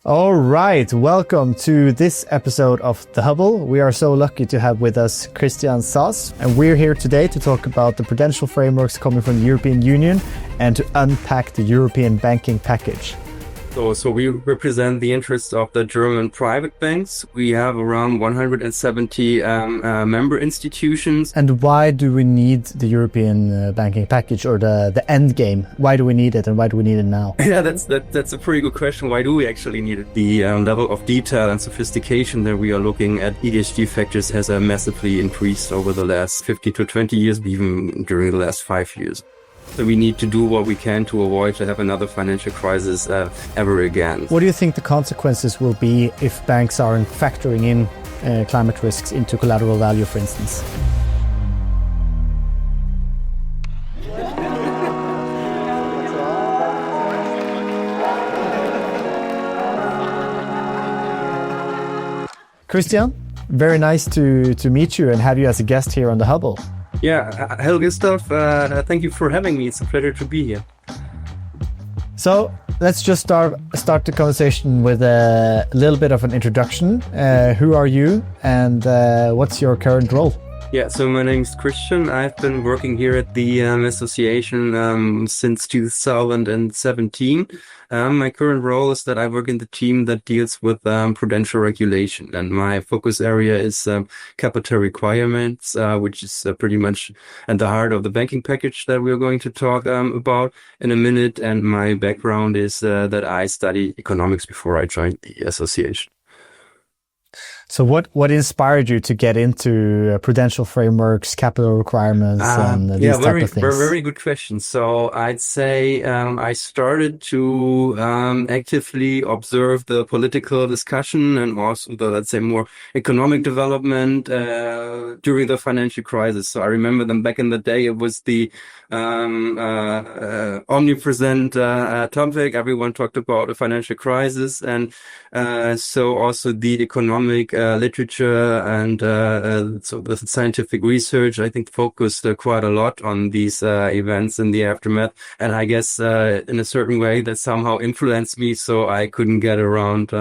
All right, welcome to this episode of The Hubble. We are so lucky to have with us Christian Saß, and we're here today to talk about the prudential frameworks coming from the European Union and to unpack the European banking package. So we represent the interests of the German private banks. We have around 170 member institutions. And why do we need the European banking package, or the end game? Why do we need it, and why do we need it now? Yeah, that's a pretty good question. Why do we actually need it? The level of detail and sophistication that we are looking at ESG factors has massively increased over the last 50 to 20 years, even during the last 5 years. So we need to do what we can to avoid to have another financial crisis ever again. What do you think the consequences will be if banks aren't factoring in climate risks into collateral value, for instance? Christian, very nice to meet you and have you as a guest here on the Hubble. Yeah, hello Gustav, thank you for having me. It's a pleasure to be here. So let's just start the conversation with a little bit of an introduction. Who are you and what's your current role? Yeah, so my name is Christian. I've been working here at the association since 2017. My current role is that I work in the team that deals with prudential regulation, and my focus area is capital requirements, which is pretty much at the heart of the banking package that we're going to talk about in a minute. And my background is that I studied economics before I joined the association. So what inspired you to get into prudential frameworks, capital requirements, and these type of things? Very good question. So I'd say I started to actively observe the political discussion and also the, let's say, more economic development during the financial crisis. So I remember them back in the day. It was the omnipresent topic. Everyone talked about the financial crisis, and so also the economic literature and so the scientific research, I think, focused quite a lot on these events in the aftermath. And I guess in a certain way that somehow influenced me, so I couldn't get around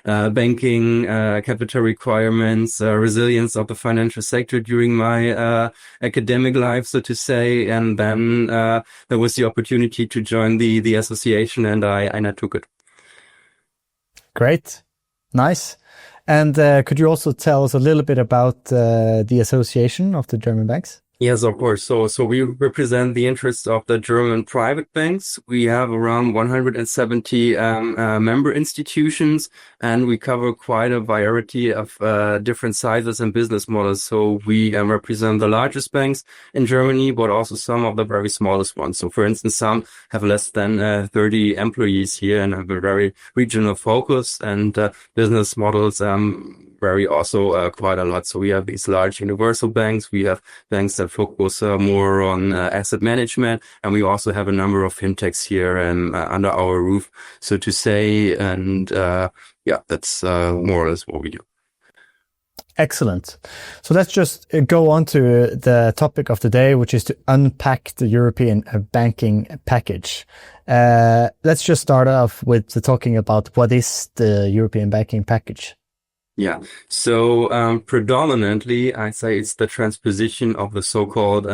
banking, capital requirements, resilience of the financial sector during my academic life, so to say. And then there was the opportunity to join the association, and I took it. Great. Nice. And could you also tell us a little bit about the Association of the German Banks? Yes, of course. So we represent the interests of the German private banks. We have around 170 member institutions, and we cover quite a variety of different sizes and business models. So we represent the largest banks in Germany, but also some of the very smallest ones. So for instance, some have less than 30 employees here and have a very regional focus, and business models vary also quite a lot. So we have these large universal banks. We have banks that focus more on asset management, and we also have a number of fintechs here and under our roof, so to say. And yeah, that's more or less what we do. Excellent. So let's just go on to the topic of the day, which is to unpack the European banking package. Let's just start off with talking about what is the European banking package. Yeah. So, predominantly, I'd say it's the transposition of the so-called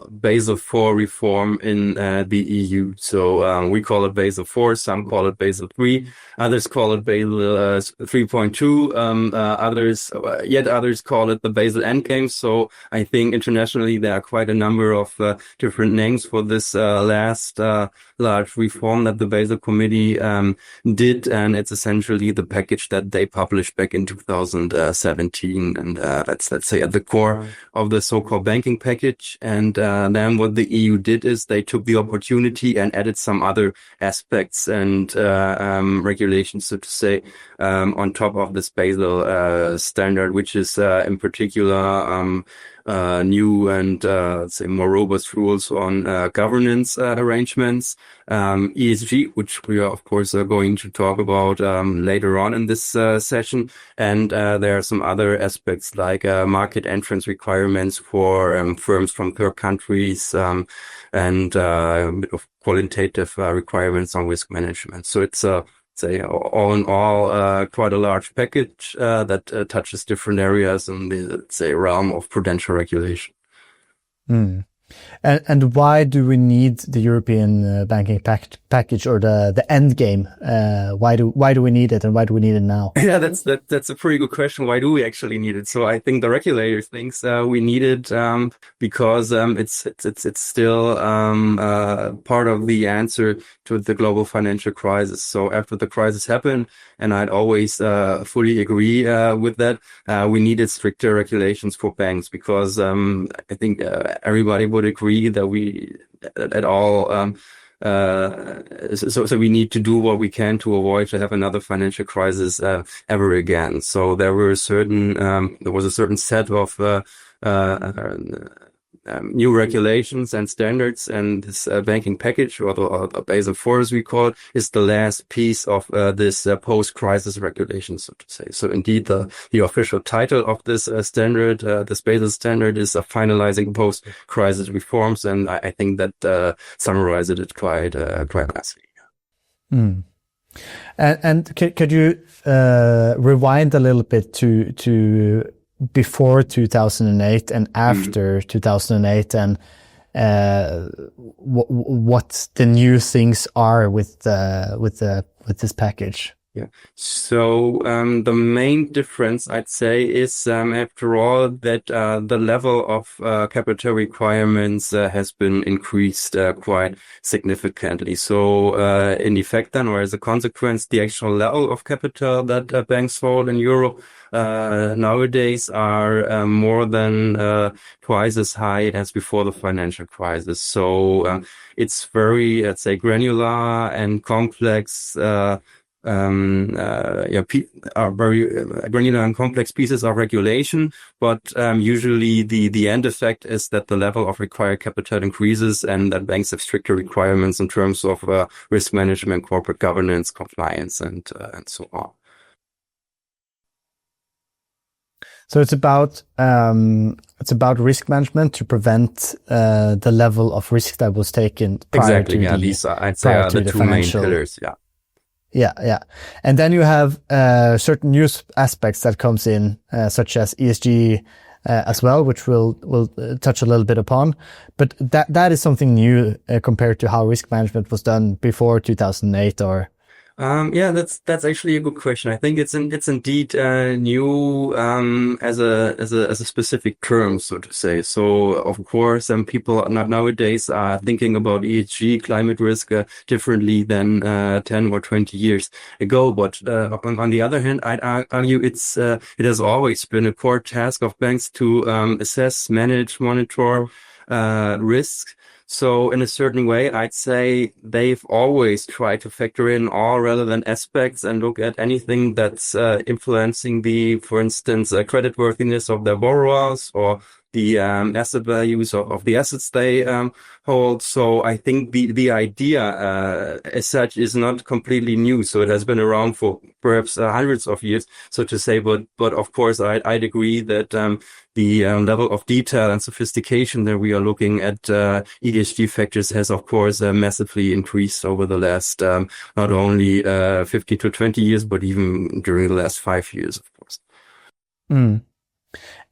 Basel IV reform in the EU. So, we call it Basel IV, some call it Basel III, others call it Basel 3.2, others call it the Basel Endgame. So, I think internationally there are quite a number of different names for this last large reform that the Basel Committee did, and it's essentially the package that they published back in 2017, and that's, let's say, at the core of the so-called banking package. And then what the EU did is they took the opportunity and added some other aspects and regulations, so to say, on top of this Basel standard, which is in particular new and say more robust rules on governance arrangements, ESG, which we are of course going to talk about later on in this session, and there are some other aspects like market entrance requirements for firms from third countries, and a bit of qualitative requirements on risk management. So it's say all in all, quite a large package that touches different areas in the, let's say, realm of prudential regulation. Mm. And why do we need the European banking package, or the end game? Why do we need it, and why do we need it now? Yeah, that's a pretty good question. Why do we actually need it? So I think the regulator thinks we need it because it's still part of the answer to the global financial crisis. So after the crisis happened, and I'd always fully agree with that, we needed stricter regulations for banks because I think everybody would agree that we at all so we need to do what we can to avoid to have another financial crisis ever again. So there was a certain set of new regulations and standards, and this banking package, or the Basel IV as we call it, is the last piece of this post-crisis regulation, so to say. So indeed, the official title of this standard, this Basel standard, is finalising post-crisis reforms, and I think that summarizes it quite nicely. Mm. And could you rewind a little bit to before 2008 and after 2008, and what the new things are with this package? Yeah. So the main difference, I'd say, is after all that the level of capital requirements has been increased quite significantly. So in effect, then, or as a consequence, the actual level of capital that banks hold in Europe nowadays are more than twice as high as before the financial crisis. So it's very, let's say, granular and complex. Are very granular and complex pieces of regulation, but usually the end effect is that the level of required capital increases, and that banks have stricter requirements in terms of risk management, corporate governance, compliance, and so on. So it's about risk management to prevent the level of risk that was taken prior to these I'd say are the two main pillars. Yeah. And then you have certain new aspects that comes in, such as ESG as well, which we'll touch a little bit upon. But that is something new compared to how risk management was done before 2008, or. That's actually a good question. I think it's indeed new as a specific term, so to say. So of course, people nowadays are thinking about ESG, climate risk, differently than 10 or 20 years ago. But on the other hand, I'd argue it has always been a core task of banks to assess, manage, monitor risks. So in a certain way, I'd say they've always tried to factor in all relevant aspects and look at anything that's influencing for instance, creditworthiness of their borrowers, or the asset values of the assets they hold. So I think the idea as such is not completely new. So it has been around for perhaps hundreds of years, so to say. But of course, I'd agree that the level of detail and sophistication that we are looking at ESG factors has, of course, massively increased over the last not only 50 to 20 years, but even during the last 5 years, of course. Mm.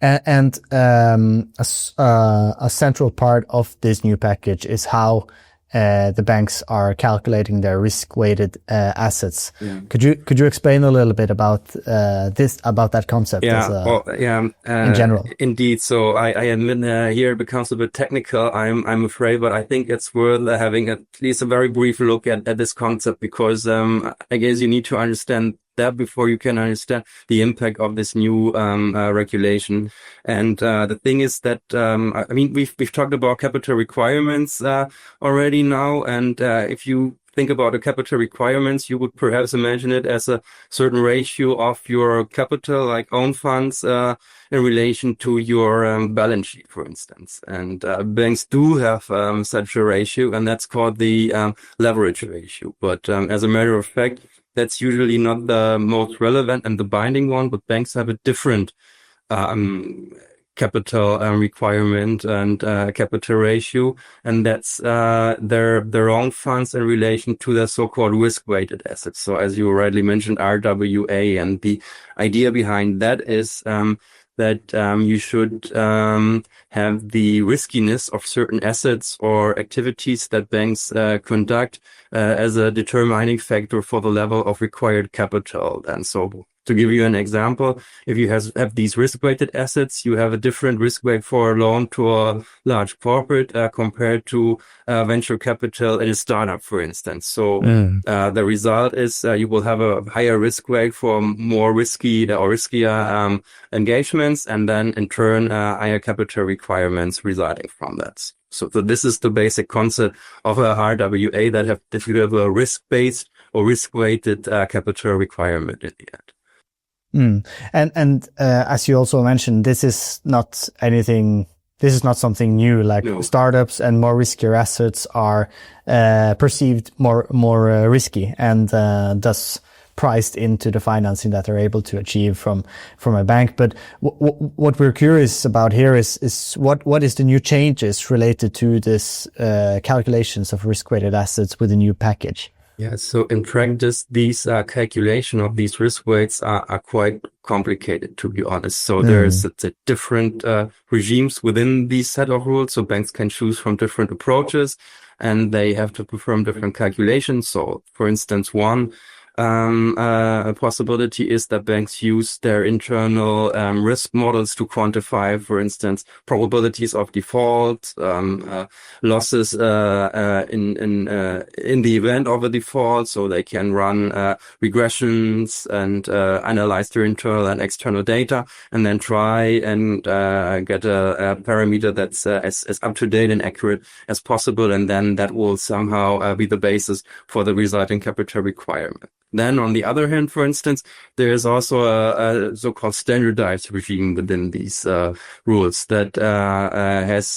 And a central part of this new package is how the banks are calculating their risk-weighted assets. Yeah. Could you explain a little bit about that concept? In general. Indeed. So I admit here it becomes a bit technical, I'm afraid, but I think it's worth having at least a very brief look at this concept, because I guess you need to understand that before you can understand the impact of this new regulation. And the thing is that we've talked about capital requirements already now, and if you think about the capital requirements, you would perhaps imagine it as a certain ratio of your capital, like own funds, in relation to your balance sheet, for instance. And banks do have such a ratio, and that's called the leverage ratio. But as a matter of fact, that's usually not the most relevant and the binding one, but banks have a different capital requirement and capital ratio, and that's their own funds in relation to their so-called risk-weighted assets. So as you rightly mentioned, RWA, and the idea behind that is that you should have the riskiness of certain assets or activities that banks conduct as a determining factor for the level of required capital. And so to give you an example, if you have these risk-weighted assets, you have a different risk weight for a loan to a large corporate compared to venture capital in a startup, for instance. So the result is you will have a higher risk weight for more risky or riskier engagements, and then in turn higher capital requirements resulting from that. So this is the basic concept of a RWA, that you have a risk-based or risk-weighted capital requirement in the end. And as you also mentioned, this is not something new. Like startups and more riskier assets are perceived more risky, and thus priced into the financing that they're able to achieve from a bank. But what we're curious about here is what is the new changes related to this calculations of risk-weighted assets with the new package? Yeah, so in practice, these calculation of these risk weights are quite complicated, to be honest. So there's different regimes within these set of rules. So banks can choose from different approaches, and they have to perform different calculations. So, for instance, one a possibility is that banks use their internal risk models to quantify, for instance, probabilities of default, losses in the event of a default. So they can run regressions and analyze their internal and external data, and then try and get a parameter that's as up to date and accurate as possible, and then that will somehow be the basis for the resulting capital requirement. Then, on the other hand, for instance, there is also a so-called standardized regime within these rules that has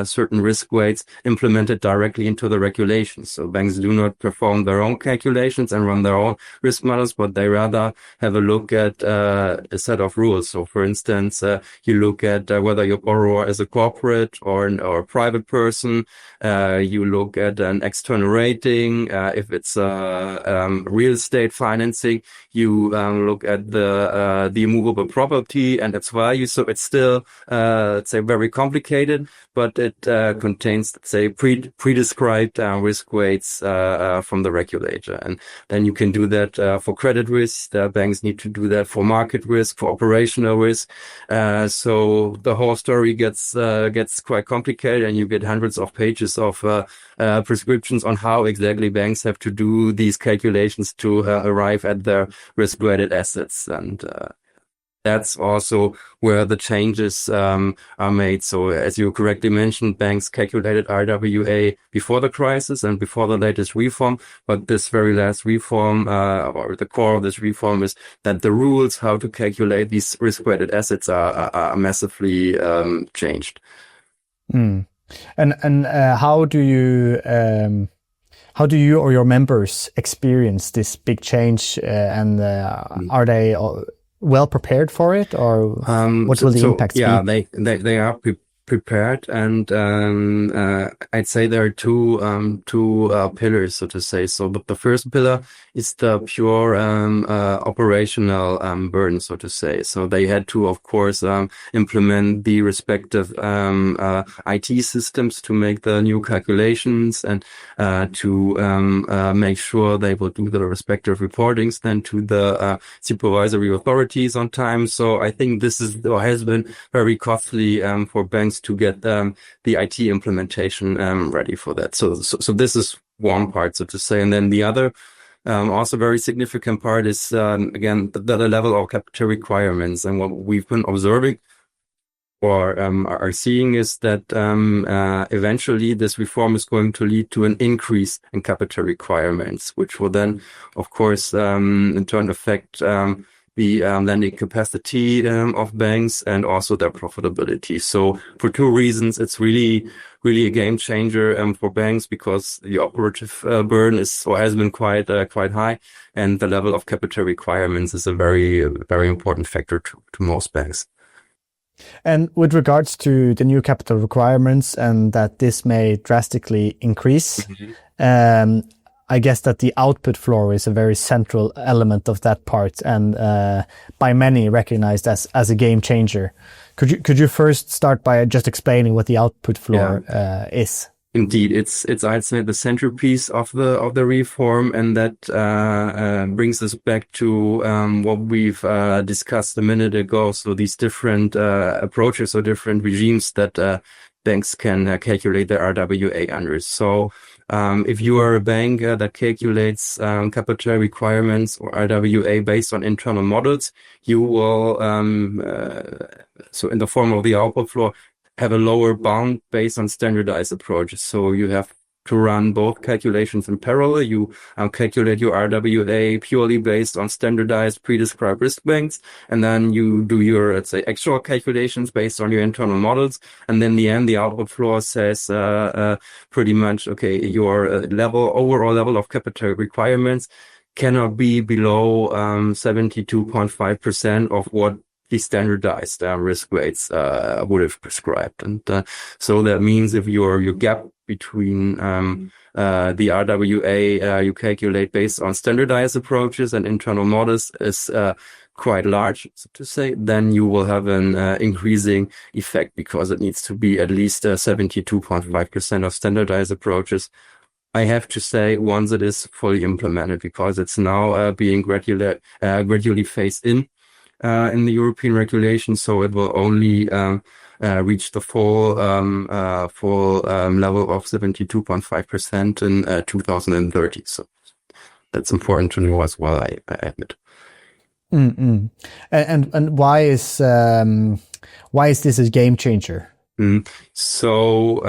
certain risk weights implemented directly into the regulations. So banks do not perform their own calculations and run their own risk models, but they rather have a look at a set of rules. So, for instance, you look at whether your borrower is a corporate or a private person. You look at an external rating. If it's real estate financing, you look at the immovable property and its value. So it's still, let's say, very complicated, but it contains, let's say, pre-described risk weights from the regulator. And then you can do that for credit risk. The banks need to do that for market risk, for operational risk. So the whole story gets quite complicated, and you get hundreds of pages of prescriptions on how exactly banks have to do these calculations to arrive at their risk-weighted assets. And that's also where the changes are made. So as you correctly mentioned, banks calculated RWA before the crisis and before the latest reform. But this very last reform, or the core of this reform, is that the rules how to calculate these risk-weighted assets are massively changed. And how do you or your members experience this big change, and are they well prepared for it, or what will the impacts be? Yeah, they are prepared, and I'd say there are two pillars, so to say. So the first pillar is the pure operational burden, so to say. So they had to, of course, implement the respective IT systems to make the new calculations, and to make sure they will do the respective reportings then to the supervisory authorities on time. So I think this is or has been very costly for banks to get the IT implementation ready for that. So this is one part, so to say. And then the other also very significant part is, again, the level of capital requirements. And what we've been observing or are seeing is that eventually this reform is going to lead to an increase in capital requirements, which will then, of course, in turn affect the lending capacity of banks and also their profitability. So for two reasons, it's really a game changer for banks, because the operative burden is or has been quite high, and the level of capital requirements is a very important factor to most banks. And with regards to the new capital requirements and that this may drastically increase, I guess that the output floor is a very central element of that part, and by many recognized as a game changer. Could you first start by just explaining what the output floor is? Indeed, it's I'd say the centerpiece of the reform, and that brings us back to what we've discussed a minute ago. So these different approaches or different regimes that banks can calculate their RWA under. So if you are a bank that calculates capital requirements or RWA based on internal models, you will so in the form of the output floor, have a lower bound based on standardized approaches. So you have to run both calculations in parallel. You calculate your RWA purely based on standardized pre-described risk banks, and then you do your, let's say, actual calculations based on your internal models. And then in the end, the output floor says pretty much, okay, your overall level of capital requirements cannot be below 72.5% of what the standardized risk weights would have prescribed. And so that means if your gap between the RWA you calculate based on standardized approaches and internal models is quite large, so to say, then you will have an increasing effect, because it needs to be at least 72.5% of standardized approaches. I have to say, once it is fully implemented, because it's now being gradually phased in the European regulation, so it will only reach the full level of 72.5% in 2030. So that's important to know as well, I admit. And why is this a game changer? So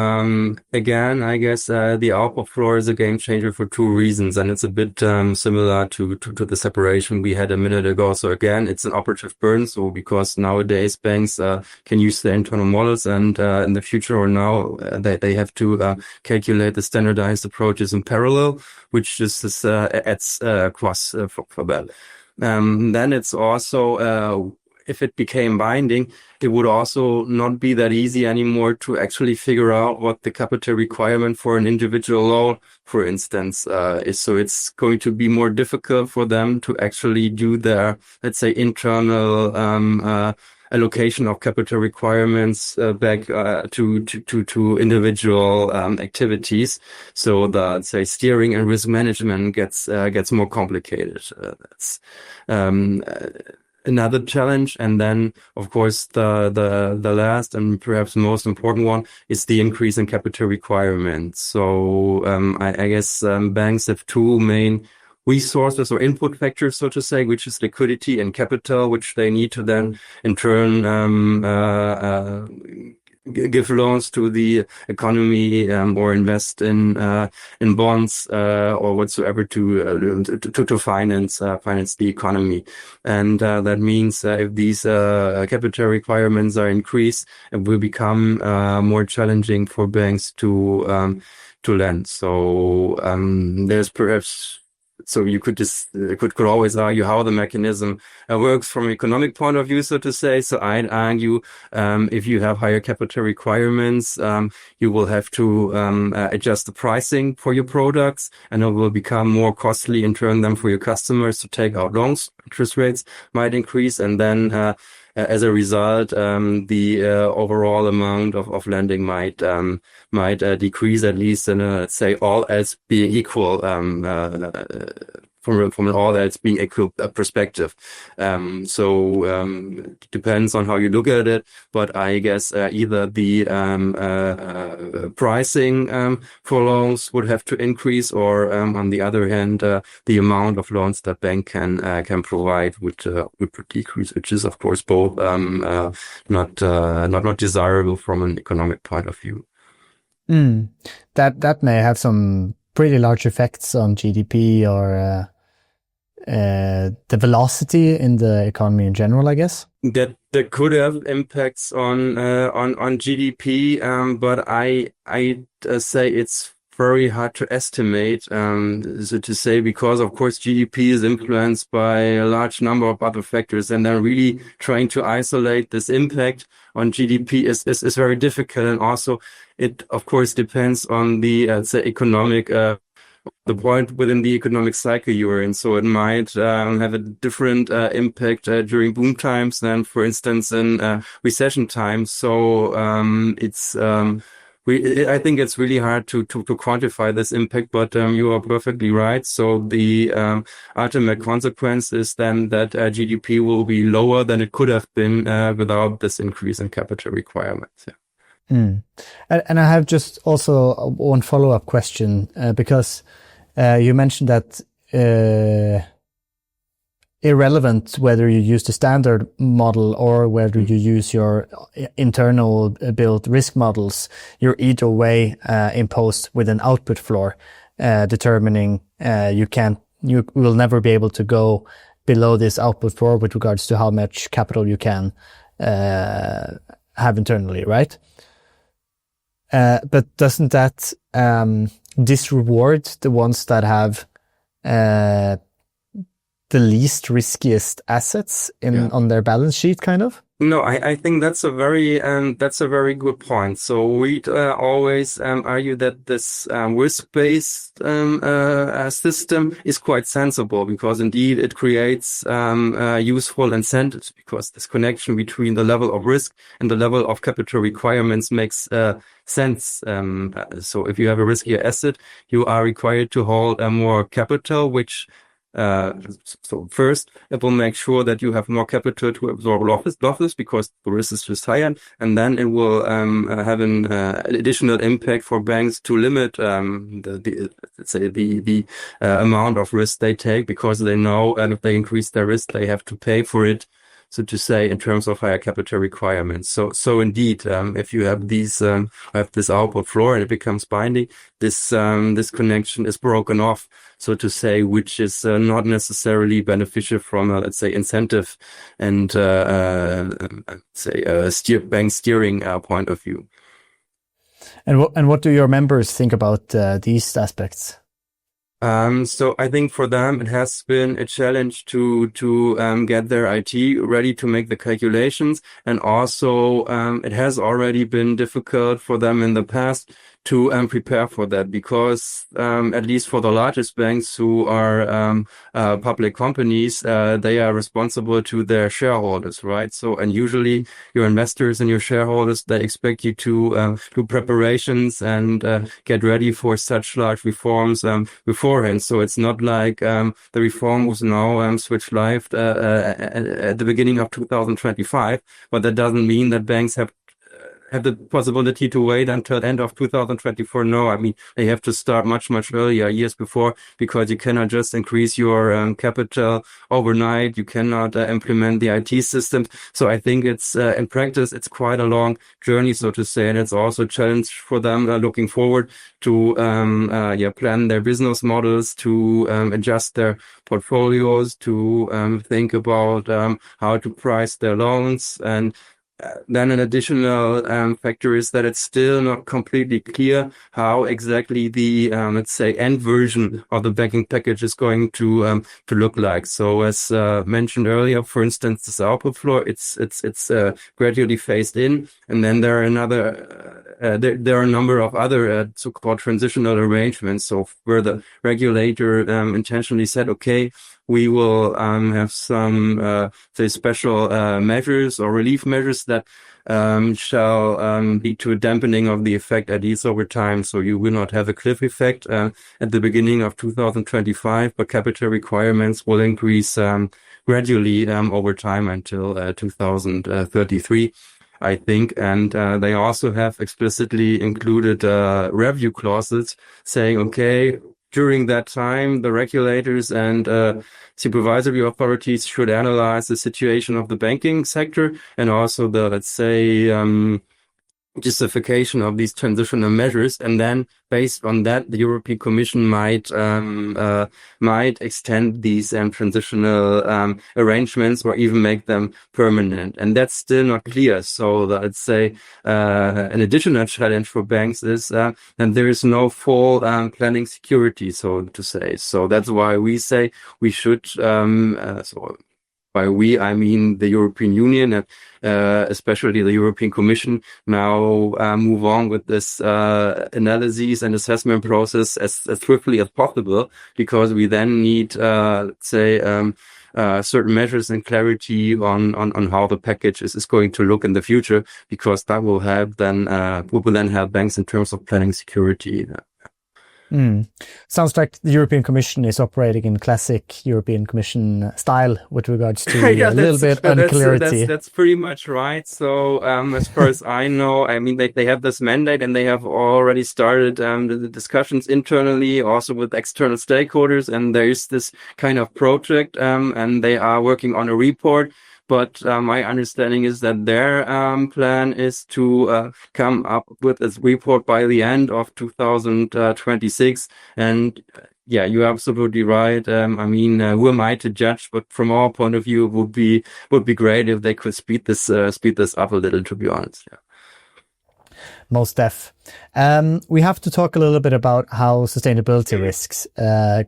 again, I guess the output floor is a game changer for two reasons, and it's a bit similar to the separation we had a minute ago. So again, it's an operative burden. So because nowadays banks can use their internal models, and in the future or now they have to calculate the standardized approaches in parallel, which just adds costs for that. Then it's also if it became binding, it would also not be that easy anymore to actually figure out what the capital requirement for an individual loan, for instance, is. So it's going to be more difficult for them to actually do their, let's say, internal allocation of capital requirements back to individual activities. So the, let's say, steering and risk management gets more complicated. That's another challenge. And then, of course, the last and perhaps most important one is the increase in capital requirements. So I guess banks have two main resources or input factors, so to say, which is liquidity and capital, which they need to then in turn give loans to the economy or invest in bonds or whatsoever to finance the economy. And that means if these capital requirements are increased, it will become more challenging for banks to lend. So there's perhaps. So you could always argue how the mechanism works from an economic point of view, so to say. So I'd argue if you have higher capital requirements, you will have to adjust the pricing for your products, and it will become more costly in turn then for your customers to take out loans. Interest rates might increase, and then as a result, the overall amount of lending might decrease, at least in a, let's say, all else being equal, from an all else being equal perspective. So it depends on how you look at it, but I guess either the pricing for loans would have to increase, or on the other hand, the amount of loans that bank can provide would decrease, which is of course both not desirable from an economic point of view. That may have some pretty large effects on GDP or the velocity in the economy in general, I guess. That could have impacts on GDP, but I say it's very hard to estimate, so to say, because of course GDP is influenced by a large number of other factors, and then really trying to isolate this impact on GDP is very difficult. And also it of course depends on the say economic the point within the economic cycle you're in. So it might have a different impact during boom times than, for instance, in recession times. So I think it's really hard to quantify this impact, but you are perfectly right. So the ultimate consequence is then that GDP will be lower than it could have been without this increase in capital requirements. Yeah. And I have just also one follow-up question, because you mentioned that irrelevant whether you use the standard model or whether you use your internal built risk models, you're either way imposed with an output floor, determining you will never be able to go below this output floor with regards to how much capital you can have internally, right? But doesn't that disreward the ones that have the least riskiest assets on their balance sheet, kind of? No, I think that's a very good point. So we always argue that this risk-based system is quite sensible, because indeed it creates useful incentives, because this connection between the level of risk and the level of capital requirements makes sense. So if you have a riskier asset, you are required to hold more capital, which so first, it will make sure that you have more capital to absorb losses because the risk is just higher, and then it will have an additional impact for banks to limit the amount of risk they take, because they know, and if they increase their risk, they have to pay for it, so to say, in terms of higher capital requirements. So indeed, if you have these have this output floor and it becomes binding, this connection is broken off, so to say, which is not necessarily beneficial from a, let's say, incentive and bank steering point of view. And what do your members think about these aspects? So I think for them, it has been a challenge to get their IT ready to make the calculations. And also, it has already been difficult for them in the past to prepare for that, because at least for the largest banks who are public companies, they are responsible to their shareholders, right? So, and usually your investors and your shareholders, they expect you to do preparations and get ready for such large reforms beforehand. So it's not like the reform was now switched live at the beginning of 2025, but that doesn't mean that banks have the possibility to wait until the end of 2024. No, I mean, they have to start much earlier, years before, because you cannot just increase your capital overnight. You cannot implement the IT systems. So I think it's in practice, it's quite a long journey, so to say, and it's also a challenge for them looking forward to plan their business models, to adjust their portfolios, to think about how to price their loans. And then an additional factor is that it's still not completely clear how exactly the let's say end version of the banking package is going to look like. So as mentioned earlier, for instance, this output floor, it's gradually phased in, and then there are there are a number of other so-called transitional arrangements. So where the regulator intentionally said, okay, we will have some say special measures or relief measures that shall lead to a dampening of the effect at least over time. So you will not have a cliff effect at the beginning of 2025, but capital requirements will increase gradually over time until 2033. I think, and they also have explicitly included review clauses saying, okay, during that time, the regulators and supervisory authorities should analyze the situation of the banking sector and also the, let's say, justification of these transitional measures, and then based on that, the European Commission might extend these transitional arrangements or even make them permanent. And that's still not clear. So let's say an additional challenge for banks is that there is no full planning security, so to say. So that's why we say we should by we, I mean the European Union and especially the European Commission now move on with this analysis and assessment process as swiftly as possible, because we then need, let's say, certain measures and clarity on how the package is going to look in the future, because that will help then help banks in terms of planning security. Sounds like the European Commission is operating in classic European Commission style with regards to a little bit unclarity. That's pretty much right. So as far as I know, I mean, they have this mandate and they have already started the discussions internally, also with external stakeholders. And there is this kind of project and they are working on a report. But my understanding is that their plan is to come up with this report by the end of 2026. And yeah, you're absolutely right. I mean, who am I to judge? But from our point of view, it would be great if they could speed this up a little, to be honest. Yeah. Most def. We have to talk a little bit about how sustainability risks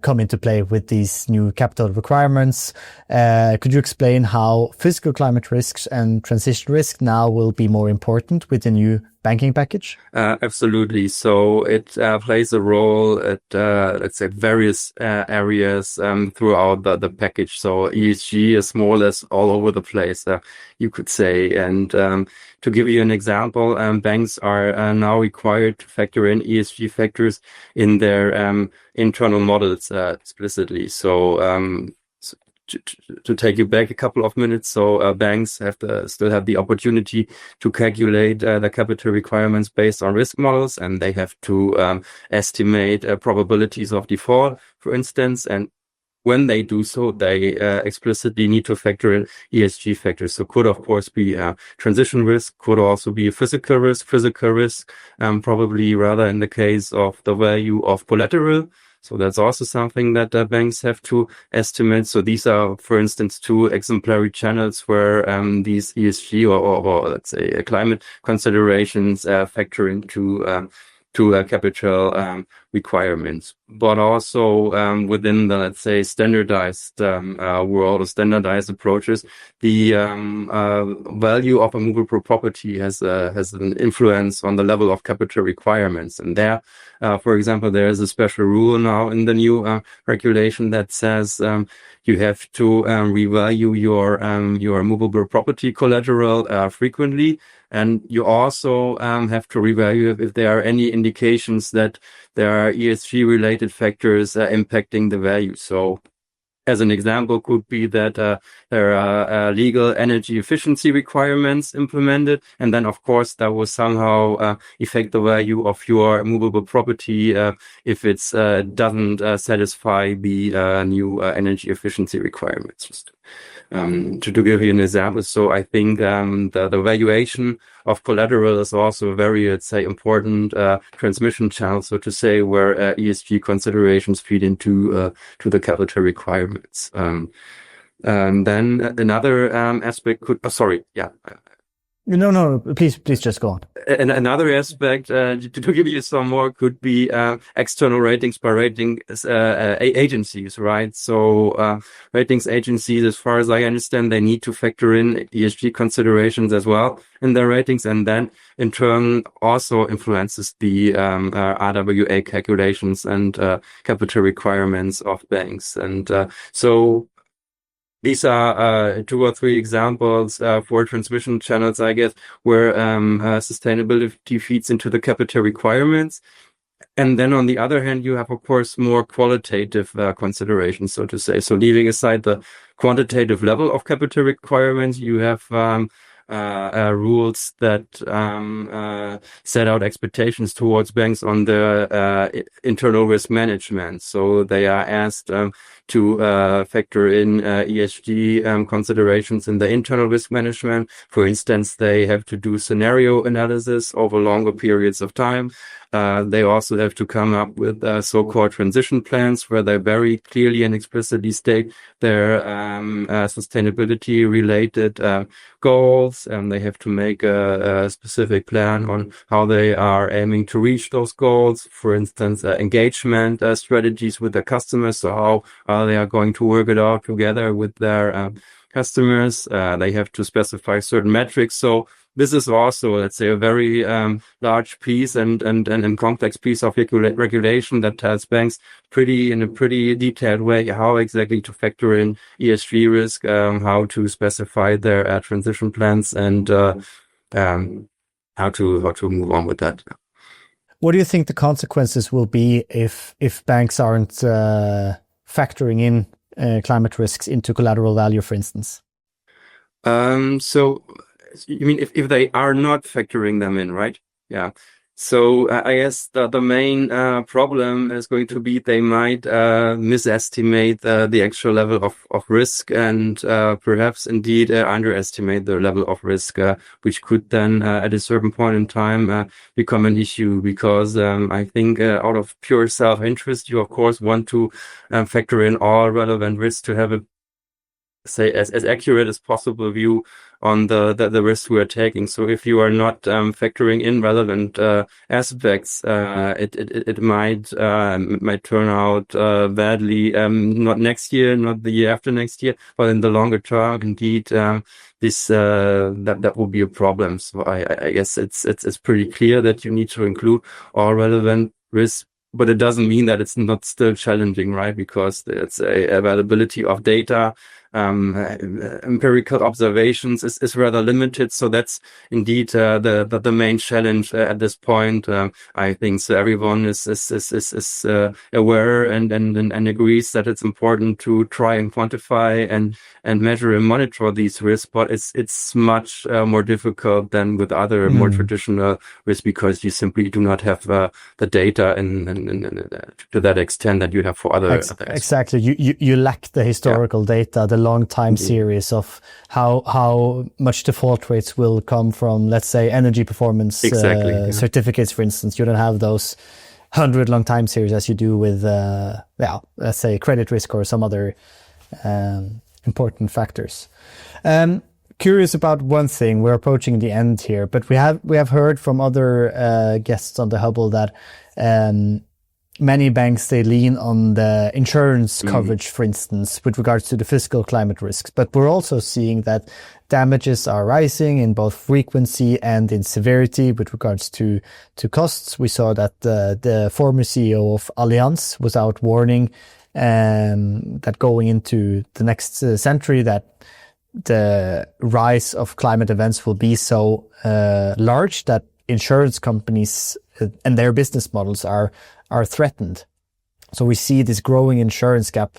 come into play with these new capital requirements. Could you explain how physical climate risks and transition risk now will be more important with the new banking package? Absolutely. So it plays a role at, let's say, various areas throughout the package. So ESG is more or less all over the place, you could say. And to give you an example, banks are now required to factor in ESG factors in their internal models explicitly. So to take you back a couple of minutes, so banks still have the opportunity to calculate the capital requirements based on risk models, and they have to estimate probabilities of default, for instance. And when they do so, they explicitly need to factor in ESG factors. So could, of course, be transition risk, could also be physical risk, probably rather in the case of the value of collateral. So that's also something that banks have to estimate. So these are, for instance, two exemplary channels where these ESG or let's say climate considerations factor into capital requirements, but also within the, let's say, standardized world or standardized approaches, the value of a movable property has an influence on the level of capital requirements. And there, for example, there is a special rule now in the new regulation that says you have to revalue your movable property collateral frequently. And you also have to revalue if there are any indications that there are ESG related factors impacting the value. So as an example could be that there are legal energy efficiency requirements implemented. And then, of course, that will somehow affect the value of your movable property if it doesn't satisfy the new energy efficiency requirements. Just to give you an example, so I think the valuation of collateral is also a very, let's say, important transmission channel, so to say, where ESG considerations feed into to the capital requirements. And then another aspect could, No, please just go on. And another aspect, to give you some more, could be external ratings by rating agencies, right? So ratings agencies, as far as I understand, they need to factor in ESG considerations as well in their ratings, and then in turn also influences the RWA calculations and capital requirements of banks. And so these are two or three examples for transmission channels, I guess, where sustainability feeds into the capital requirements. And then on the other hand, you have, of course, more qualitative considerations, so to say. So leaving aside the quantitative level of capital requirements, you have rules that set out expectations towards banks on their internal risk management. So they are asked to factor in ESG considerations in the internal risk management. For instance, they have to do scenario analysis over longer periods of time. They also have to come up with so-called transition plans where they very clearly and explicitly state their sustainability related goals, and they have to make a specific plan on how they are aiming to reach those goals. For instance, engagement strategies with their customers, so how they are going to work it out together with their customers. They have to specify certain metrics. So this is also, let's say, a very large piece and complex piece of regulation that tells banks in a pretty detailed way how exactly to factor in ESG risk, how to specify their transition plans, and how to move on with that. What do you think the consequences will be if banks aren't factoring in climate risks into collateral value, for instance? So you mean if they are not factoring them in, right? Yeah. So I guess the main problem is going to be they might misestimate the actual level of risk, and perhaps indeed underestimate the level of risk, which could then at a certain point in time become an issue, because I think out of pure self-interest, you of course want to factor in all relevant risks to have a, say, as accurate as possible view on the risks we are taking. So if you are not factoring in relevant aspects, it might turn out badly, not next year, not the year after next year, but in the longer term, indeed, this that will be a problem. So I guess it's pretty clear that you need to include all relevant risks. But it doesn't mean that it's not still challenging, right? Because it's a availability of data, empirical observations is rather limited. So that's indeed the main challenge at this point. I think so. Everyone is aware and agrees that it's important to try and quantify and measure and monitor these risks. But it's much more difficult than with other more traditional risks, because you simply do not have the data to that extent that you have for other exactly. You lack the historical data, the long time series of how much default rates will come from, let's say, energy performance certificates, for instance. You don't have those 100 long time series as you do with let's say credit risk or some other important factors. Curious about one thing. We're approaching the end here, but we have heard from other guests on the Hubble that many banks, they lean on the insurance coverage, for instance, with regards to the physical climate risks. But we're also seeing that damages are rising in both frequency and in severity with regards to costs. We saw that the former CEO of Allianz was out warning that going into the next century that the rise of climate events will be so large that insurance companies and their business models are threatened. So we see this growing insurance gap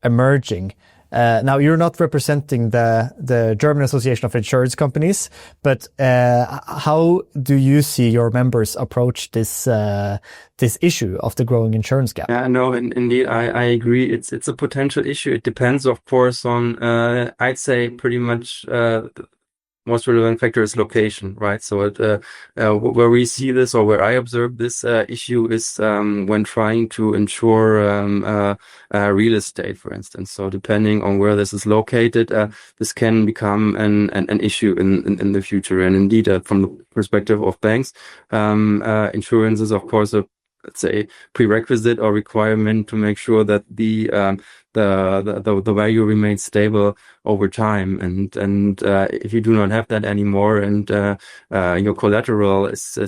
emerging. Now, you're not representing the German Association of Insurance Companies, but how do you see your members approach this issue of the growing insurance gap? No, indeed, I agree. It's a potential issue. It depends, of course, on I'd say pretty much most relevant factor is location, right? So where we see this, or where I observe this issue, is when trying to insure real estate, for instance. So depending on where this is located, this can become an issue in the future. And indeed, from the perspective of banks, insurance is, of course, let's say, prerequisite or requirement to make sure that the value remains stable over time. And if you do not have that anymore, and your collateral is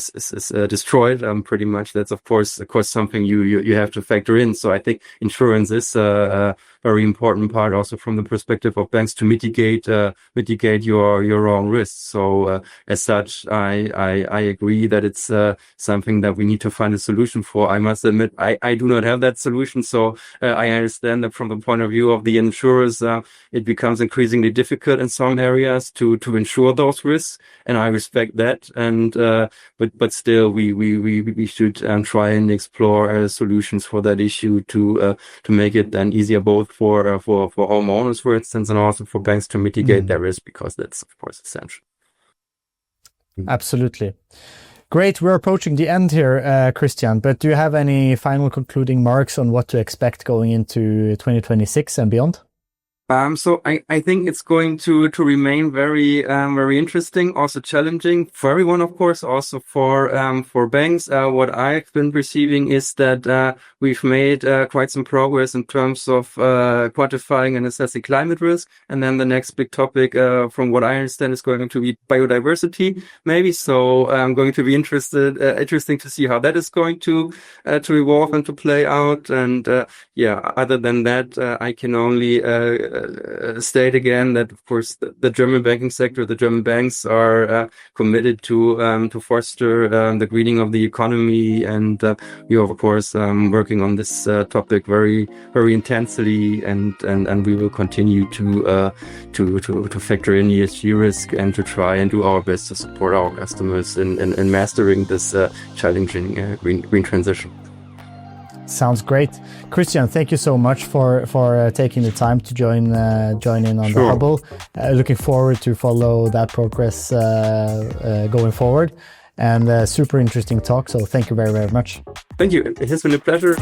destroyed, pretty much, that's of course something you have to factor in. So I think insurance is a very important part, also from the perspective of banks, to mitigate your own risks. So as such, I agree that it's something that we need to find a solution for. I must admit, I do not have that solution. So I understand that from the point of view of the insurers, it becomes increasingly difficult in some areas to ensure those risks, and I respect that. And but still, we should try and explore solutions for that issue to make it then easier both for homeowners, for instance, and also for banks to mitigate their risk, because that's of course essential. Absolutely. Great. We're approaching the end here, Christian, but do you have any final concluding marks on what to expect going into 2026 and beyond? So I think it's going to remain very interesting, also challenging for everyone, of course, also for banks. What I've been perceiving is that we've made quite some progress in terms of quantifying and assessing climate risk. And then the next big topic, from what I understand, is going to be biodiversity, maybe. So I'm going to be interesting to see how that is going to evolve and to play out. And other than that, I can only state again that, of course, the German banking sector, the German banks are committed to foster the greening of the economy, and we are, of course, working on this topic very, very intensely, and we will continue to factor in ESG risk and to try and do our best to support our customers in mastering this challenging green transition. Sounds great. Christian, thank you so much for taking the time to join in on the Hubble. Looking forward to follow that progress going forward, and super interesting talk. So thank you very, very much. Thank you. It has been a pleasure.